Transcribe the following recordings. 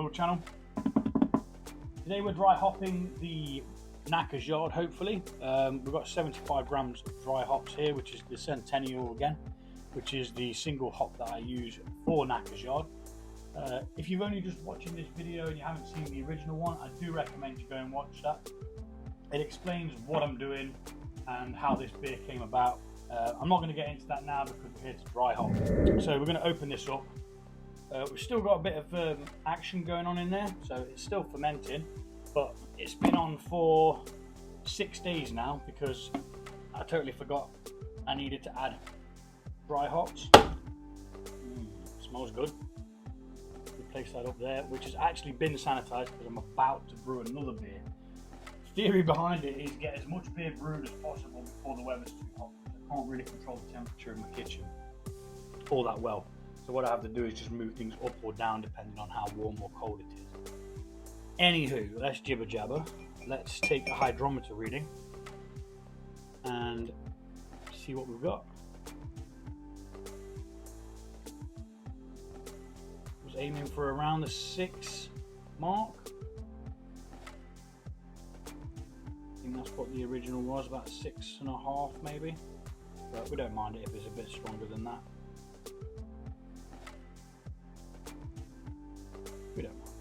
little channel. Today we're dry hopping the Knackers Yard, hopefully. We've got 75 grams of dry hops here, which is the Centennial again, which is the single hop that I use for Knackers Yard. If you've only just watching this video and you haven't seen the original one, I do recommend you go and watch that. It explains what I'm doing and how this beer came about. I'm not going to get into that now because we're here to dry hop. So we're going to open this up. We've still got a bit of action going on in there, so it's still fermenting, but it's been on for 6 days now because I totally forgot I needed to add dry hops. Smells good. We place that up there, which has actually been sanitized because I'm about to brew another beer. The theory behind it is get as much beer brewed as possible before the weather's too hot. I can't really control the temperature in my kitchen all that well. So what I have to do is just move things up or down depending on how warm or cold it is. Anywho, let's jibber jabber. Let's take a hydrometer reading and see what we've got. Was aiming for around the 6 mark. I think that's what the original was, about 6.5 maybe. But we don't mind it if it's a bit stronger than that. We don't mind.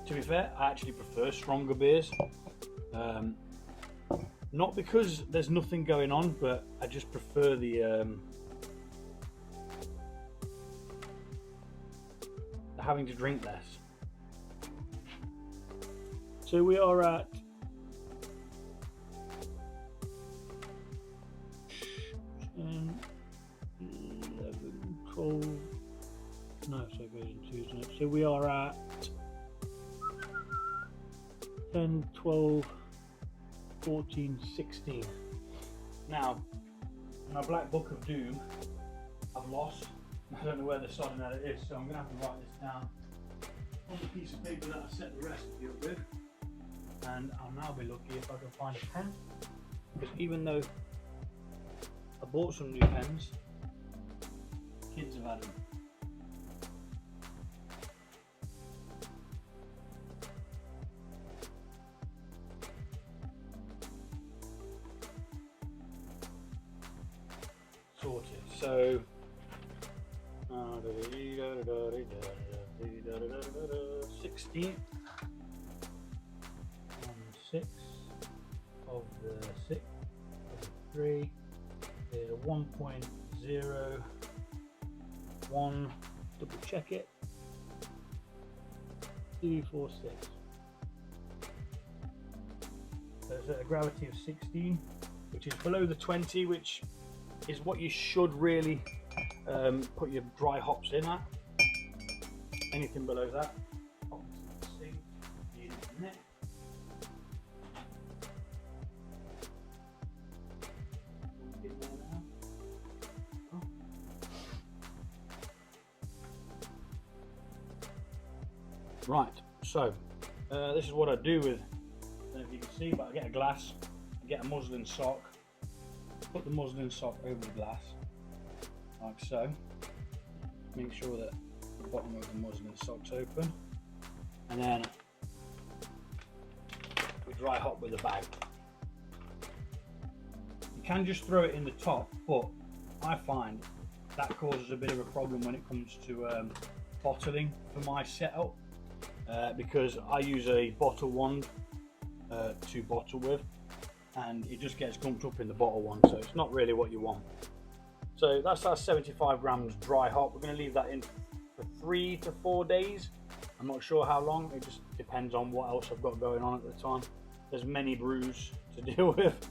To be fair, I actually prefer stronger beers. Not because there's nothing going on, but I just prefer the having to drink less. So we are at 10, 11, 12. No, so it goes in twos, isn't it? So we are at 10, 12, 14, 16. Now, my black book of doom, I've lost. I don't know where the sodding that it is, so I'm going to have to write this down on the piece of paper that I set the recipe up with. And I'll now be lucky if I can find a pen, because even though I bought some new pens, kids have had them. Sorted. So 16 and 6 of the 6 of the 3 is a 1.01. Double check it. 246. So it's at a gravity of 16, which is below the 20, which is what you should really put your dry hops in at. Anything below that, Right, so this is what I do with, I don't know if you can see, but I get a glass, I get a muslin sock, put the muslin sock over the glass, like so. Make sure that the bottom of the muslin sock's open, and then we dry hop with a bag. You can just throw it in the top, but I find that causes a bit of a problem when it comes to bottling for my setup, because I use a bottle wand to bottle with, and it just gets gumped up in the bottle one, so it's not really what you want. So that's our 75 grams dry hop. We're going to leave that in for 3 to 4 days. I'm not sure how long, it just depends on what else I've got going on at the time. There's many brews to deal with.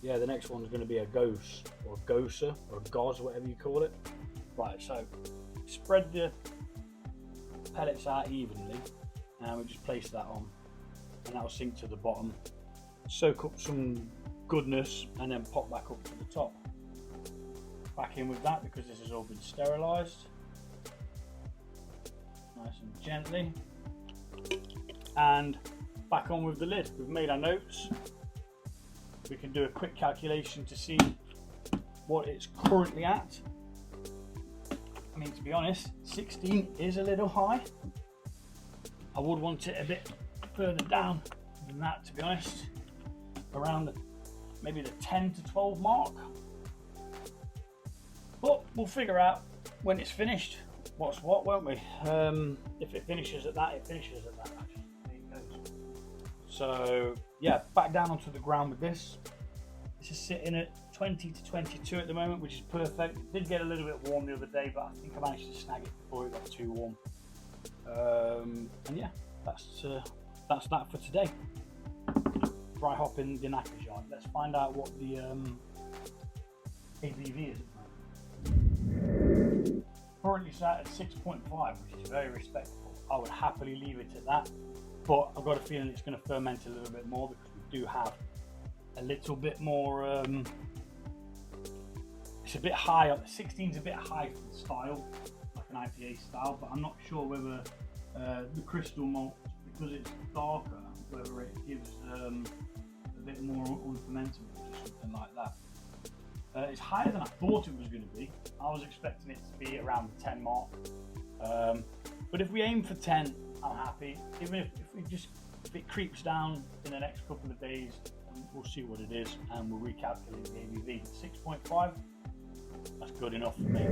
Yeah, the next one's going to be a gose, or a goser, or a goz, whatever you call it. Right, so spread the pellets out evenly, and we just place that on, and that'll sink to the bottom, soak up some goodness, and then pop back up to the top. Back in with that because this has all been sterilised, nice and gently, and back on with the lid. We've made our notes. We can do a quick calculation to see what it's currently at. mean, to be honest, 16 is a little high. I would want it a bit further down than that, to be honest. Around maybe the 10 to 12 mark. But we'll figure out when it's finished what's what, won't we? If it finishes at that, it finishes at that. Actually, there it goes. So yeah, back down onto the ground with this. This is sitting at 20 to 22 at the moment, which is perfect. It did get a little bit warm the other day, but I think I managed to snag it before it got too warm. And yeah, that's that for today. Dry hop in the Knackers Yard. Let's find out what the ABV is. Currently sat at 6.5, which is very respectable. I would happily leave it at that, but I've got a feeling it's going to ferment a little bit more because we do have a little bit more. It's a bit high. 16 is a bit high for the style, like an IPA style, but I'm not sure whether the crystal malt, because it's darker, whether it gives a bit more unfermentable or something like that. It's higher than I thought it was going to be. I was expecting it to be around the 10 mark. But if we aim for 10, I'm happy. Even if it creeps down in the next couple of days, we'll see what it is and we'll recalculate the ABV. 6.5, that's good enough for me.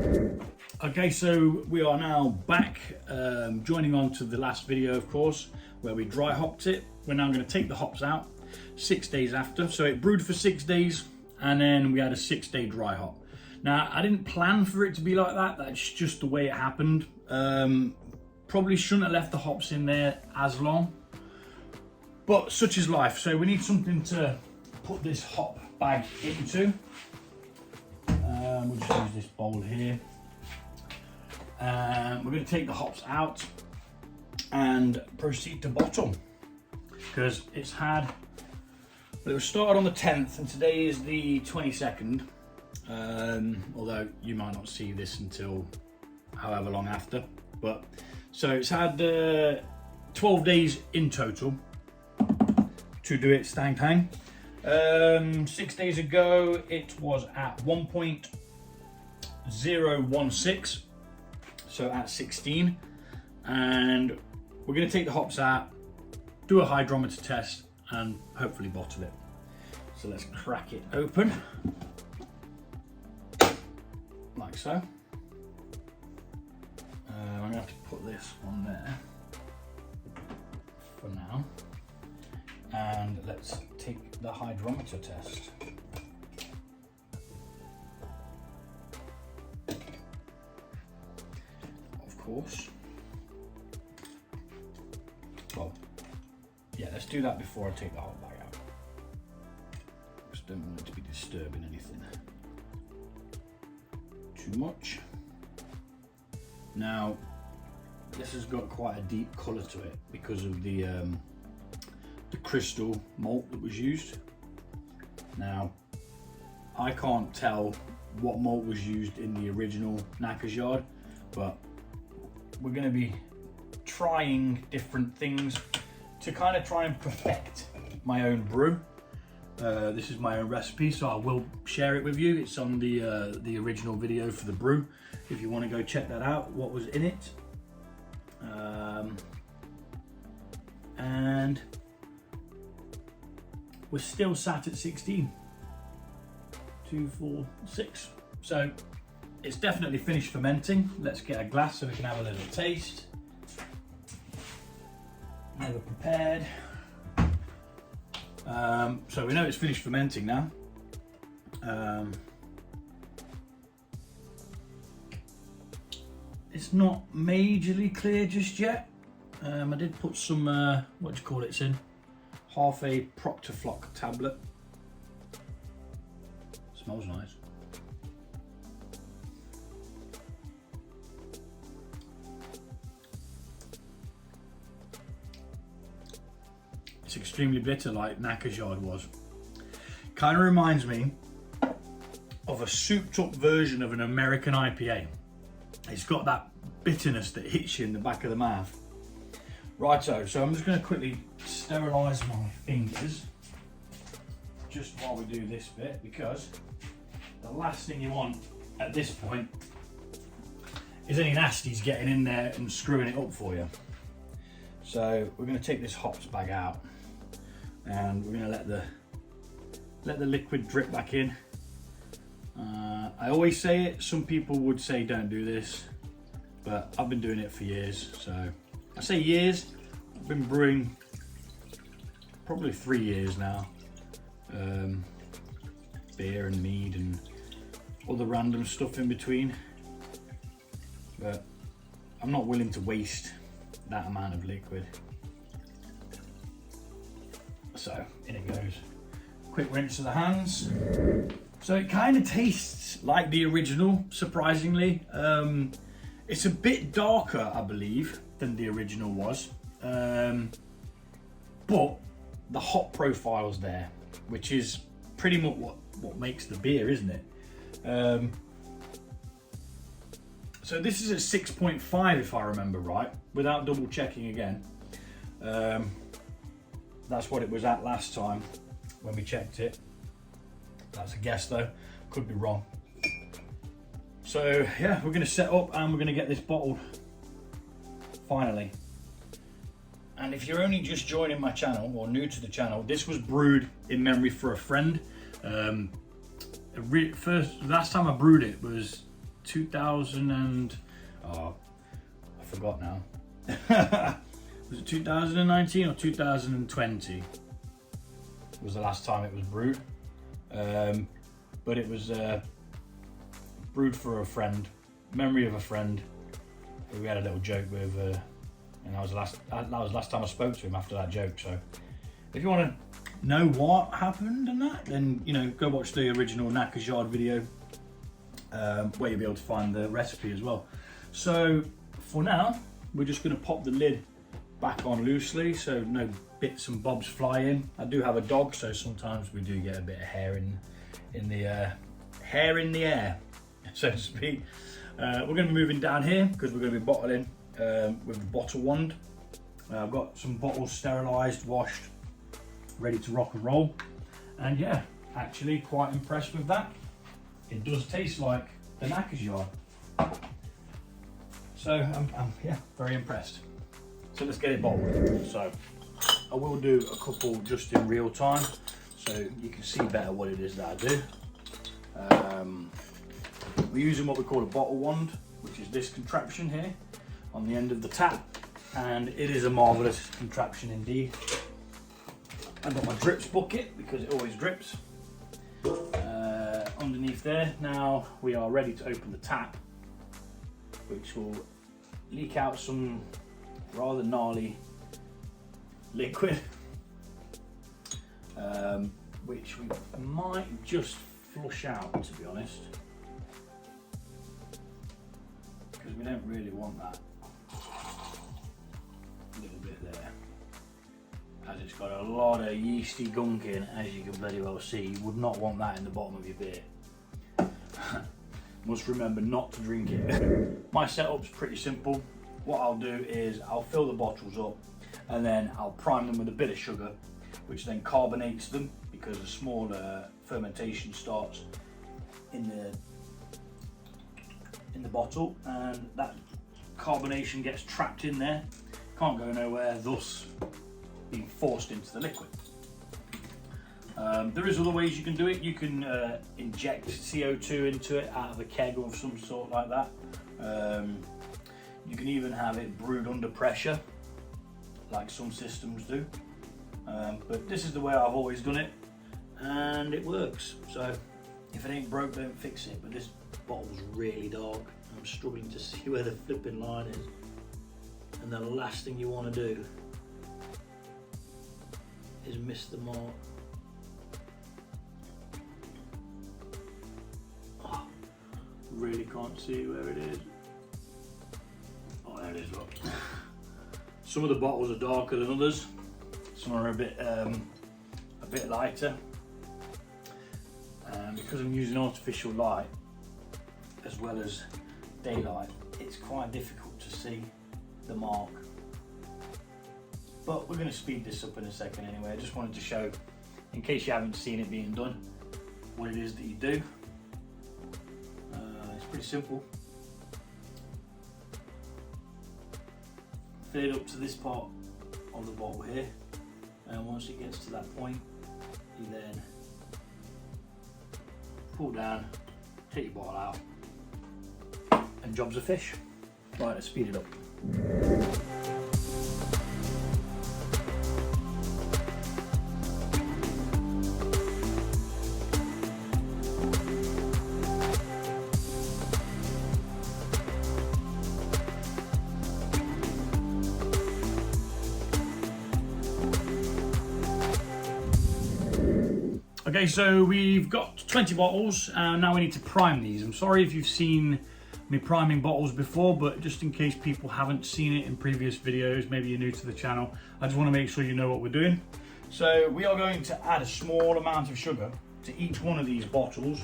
Okay, so we are now back, joining on to the last video, of course, where we dry hopped it. We're now going to take the hops out 6 days after. So it brewed for 6 days. And then we had a 6-day dry hop. Now, I didn't plan for it to be like that. That's just the way it happened. Probably shouldn't have left the hops in there as long, but such is life. So we need something to put this hop bag into. We'll just use this bowl here. We're going to take the hops out and proceed to bottle, because it's had. But it was started on the 10th and today is the 22nd, although you might not see this until however long after. But so it's had 12 days in total to do it stank hang. 6 days ago it was at 1.016, so at 16, and we're going to take the hops out, do a hydrometer test, and hopefully bottle it. So let's crack it open, like so. I'm gonna have to put this on there for now, and let's take the hydrometer test. Of course. Well, yeah, let's do that before I take the hot bag out. Just don't want it to be disturbing anything too much. Now, this has got quite a deep colour to it because of the crystal malt that was used. Now, I can't tell what malt was used in the original Knackers Yard, but we're going to be trying different things to kind of try and perfect my own brew. This is my own recipe, so I will share it with you. It's on the original video for the brew, if you want to go check that out, what was in it. And we're still sat at 16. 2, 4, 6. So it's definitely finished fermenting. Let's get a glass so we can have a little taste. Never prepared. So we know it's finished fermenting now. It's not majorly clear just yet. I did put some, what do you call it, in? Half a Proctor Flock tablet. Smells nice. It's extremely bitter, like Knackers Yard was. Kind of reminds me of a souped up version of an American IPA. It's got that bitterness that hits you in the back of the mouth. Righto, so I'm just going to quickly sterilise my fingers just while we do this bit, because the last thing you want at this point is any nasties getting in there and screwing it up for you. So we're going to take this hops bag out, and we're going to let the liquid drip back in. I always say it, some people would say don't do this, but I've been doing it for years. So I say years, I've been brewing probably 3 years now. Beer and mead and other random stuff in between, but I'm not willing to waste that amount of liquid. So in it goes. Quick rinse of the hands. So it kind of tastes like the original, surprisingly. It's a bit darker, I believe, than the original was, but the hop profile's there, which is pretty much what makes the beer, isn't it? So this is at 6.5 if I remember right, without double checking again. That's what it was at last time when we checked it. That's a guess though, could be wrong. So yeah, we're going to set up and we're going to get this bottled finally. And if you're only just joining my channel or new to the channel, this was brewed in memory for a friend. Last time I brewed it was 2000 and I forgot now. Was it 2019 or 2020? Was the last time it was brewed. But it was brewed for a friend, memory of a friend who we had a little joke with, and that was last time I spoke to him after that joke. So if you want to know what happened and that, then you know, go watch the original Knackers Yard video, where you'll be able to find the recipe as well. So for now, we're just going to pop the lid back on loosely so no bits and bobs fly in. I do have a dog, so sometimes we do get a bit of hair in the air, so to speak. We're going to be moving down here because we're going to be bottling with the bottle wand. I've got some bottles sterilised, washed, ready to rock and roll, and yeah, actually quite impressed with that. It does taste like the Knackers Yard, so I'm yeah, very impressed. So let's get it bottled. So I will do a couple just in real time so you can see better what it is that I do. We're using what we call a bottle wand, which is this contraption here on the end of the tap, and it is a marvellous contraption indeed. I've got my drips bucket because it always drips underneath there. Now we are ready to open the tap, which will leak out some rather gnarly liquid, which we might just flush out, to be honest, because we don't really want that little bit there, as it's got a lot of yeasty gunk in, as you can very well see. You would not want that in the bottom of your beer. Must remember not to drink it. My setup's pretty simple. What I'll do is I'll fill the bottles up and then I'll prime them with a bit of sugar, which then carbonates them because a small fermentation starts in the bottle, and that carbonation gets trapped in there, can't go nowhere, thus being forced into the liquid. There is other ways you can do it. You can inject CO2 into it out of a keg or some sort like that. You can even have it brewed under pressure, like some systems do. But this is the way I've always done it, and it works. So if it ain't broke, don't fix it. But this bottle's really dark. I'm struggling to see where the flipping line is. And the last thing you want to do is miss the mark. Oh, really can't see where it is. Oh, there it is, look. Some of the bottles are darker than others. Some are a bit lighter. Because I'm using artificial light as well as daylight, it's quite difficult to see the mark. But we're going to speed this up in a second anyway. I just wanted to show, in case you haven't seen it being done, what it is that you do. It's pretty simple. filled up to this part of the bottle here, and once it gets to that point, you then pull down, take your bottle out, and job's a fish. Right, let's speed it up. Okay, so we've got 20 bottles, and now we need to prime these. I'm sorry if you've seen me priming bottles before, but just in case people haven't seen it in previous videos, maybe you're new to the channel, I just want to make sure you know what we're doing. So we are going to add a small amount of sugar to each one of these bottles.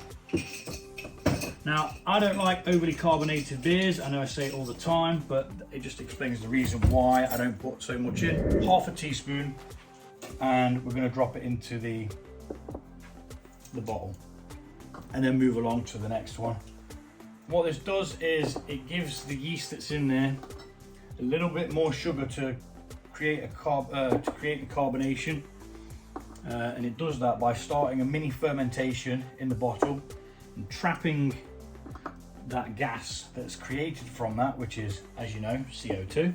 Now, I don't like overly carbonated beers. I know I say it all the time, but it just explains the reason why I don't put so much in. Half a teaspoon, and we're going to drop it into the bottle and then move along to the next one. What this does is it gives the yeast that's in there a little bit more sugar to create the carbonation, and it does that by starting a mini fermentation in the bottle and trapping that gas that's created from that, which is, as you know, CO2,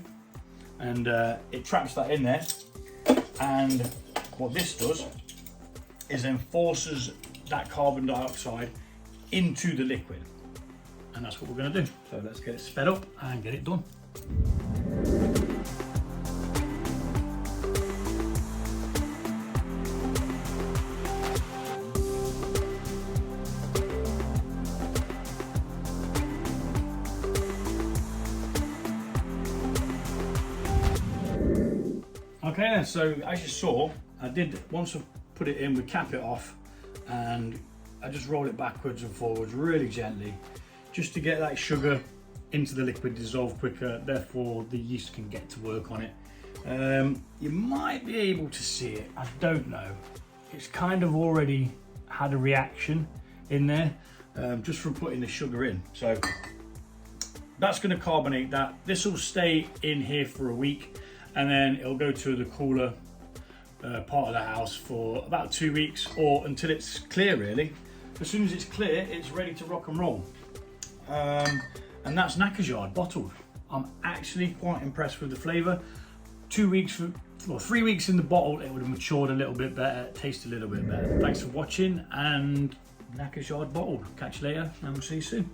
and it traps that in there. And what this does is then forces that carbon dioxide into the liquid, and that's what we're going to do. So let's get it sped up and get it done. Okay, so as you saw, I did, once I put it in, we cap it off, and I just roll it backwards and forwards really gently, just to get that sugar into the liquid, dissolve quicker, therefore the yeast can get to work on it. You might be able to see it, I don't know. It's kind of already had a reaction in there, just from putting the sugar in. So that's going to carbonate that. This will stay in here for a week, and then it'll go to the cooler part of the house for about 2 weeks, or until it's clear really. As soon as it's clear, it's ready to rock and roll. And that's Knackers Yard bottled. I'm actually quite impressed with the flavour. 3 weeks in the bottle, it would have matured a little bit better, tasted a little bit better. Thanks for watching, and Knackers Yard bottled. Catch you later, and we'll see you soon.